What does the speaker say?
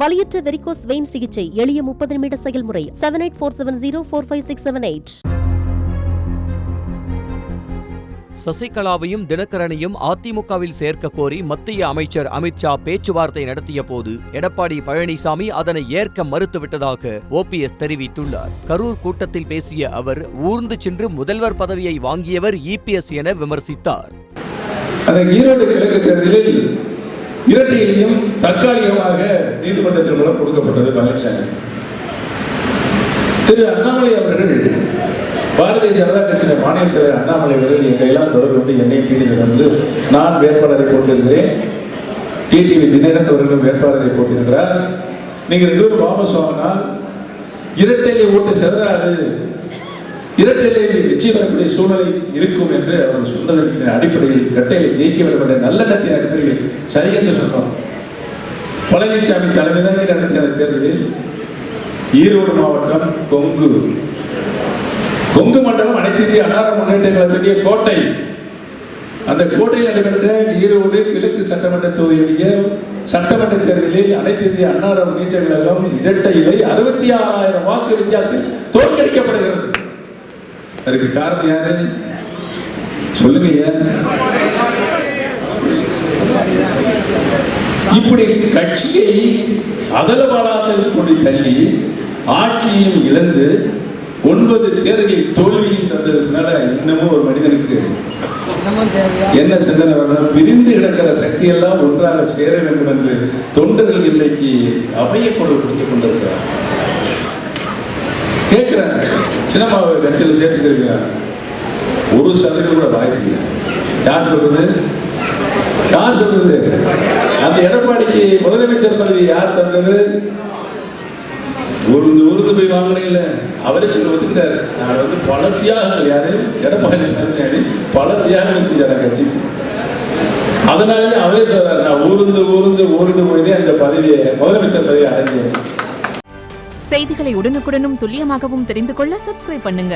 வலியற்ற varicose vein சிகிச்சை எளிய 30 நிமிட செயல்முறை 7847045678. சசிகலாவையும் தினகரனையும் அதிமுகவில் சேர்க்க கோரி மத்திய அமைச்சர் அமித்ஷா பேச்சுவார்த்தை நடத்திய போது எடப்பாடி பழனிசாமி அதனை ஏற்க மறுத்துவிட்டதாக ஓபிஎஸ் தெரிவித்துள்ளார். கரூர் கூட்டத்தில் பேசிய அவர் ஊர்ந்து சென்று முதல்வர் பதவியை வாங்கியவர் இபிஎஸ் என விமர்சித்தார். ஈரோடு கிழக்கு தேர்தலில் இரட்டையிலையும் தற்காலிகமாக நீதிமன்றத்தின் மூலம் கொடுக்கப்பட்டது பழனிசாமி. திரு அண்ணாமலை அவர்கள் பாரதிய ஜனதா கட்சியின் மாநில தலைவர் அண்ணாமலை அவர்கள் எங்களையெல்லாம் தொடர்பு கொண்டு என்னை வந்து நான் வேட்பாளரை போட்டிருக்கிறேன், டிடிவி தினகரன் அவர்களும் வேட்பாளரை போட்டிருக்கிறார், நீங்க 2 பேரும் வாபஸ் வாங்கினால் இரட்டையிலே ஓட்டு செதறாது, இரட்டையிலே வெற்றி பெறக்கூடிய சூழ்நிலை இருக்கும் என்று அவர்கள் சொன்னதற்கு அடிப்படையில் இரட்டையிலே ஜெயிக்க வேண்டும் என்ற நல்லெண்ணத்தின் அடிப்படையில் சரி என்று சொன்னோம். பழனிசாமி தலைமைதான் நடத்திய அந்த தேர்தலில் ஈரோடு மாவட்டம் கொங்கு மண்டலம் அனைத்து இந்திய அண்ணா முன்னேற்ற கழகத்திய கோட்டை, அந்த கோட்டையில் நடைபெற்ற ஈரோடு கிழக்கு சட்டமன்ற தொகுதியுடைய சட்டமன்ற தேர்தலில் அனைத்து இந்திய அண்ணா முன்னேற்ற கழகம் இரட்டையிலே 66,000 வாக்கு வித்தியாசத்தில் தோற்கடிக்கப்படுகிறது. அதுக்கு காரணம் யாரு சொல்லுங்க. இப்படி கட்சியை அதலபாலாத்தில் கொண்டு தள்ளி ஆட்சியையும் இழந்து 9 தேர்தலில் தோல்வியும் தந்ததுனால இன்னமும் ஒரு மனிதனுக்கு என்ன சிந்தனை வரணும்? பிரிந்து கிடக்கிற சக்தி எல்லாம் ஒன்றாக சேர வேண்டும் என்று தொண்டர்கள் இன்றைக்கு அவையை கொடுத்துக் கொண்டிருக்கிறார். கேட்கிறாங்க, சின்னம்மாவை கட்சியில் சேர்த்துக்கிறாங்க, 1% கூட வாய்ப்பு இல்லை. யார் சொல்றது? அந்த எடப்பாடிக்கு முதலமைச்சர் பதவி யார் தந்தது? உருது போய் வாங்கினே இல்லை, அவரே சொல்லி ஒத்துக்கிட்டாரு. நான் பல தியாகங்கள், யாரு எடப்பாடி பழனிசாமி பல தியாகங்கள் செஞ்சார் கட்சி. அதனாலே அவரே சொல்றாரு, நான் ஊர்ந்து போய் அந்த பதவியை முதலமைச்சர் பதவியை அடைஞ்சேன். செய்திகளை உடனுக்குடனும் துல்லியமாகவும் தெரிந்து கொள்ள சப்ஸ்கிரைப் பண்ணுங்க.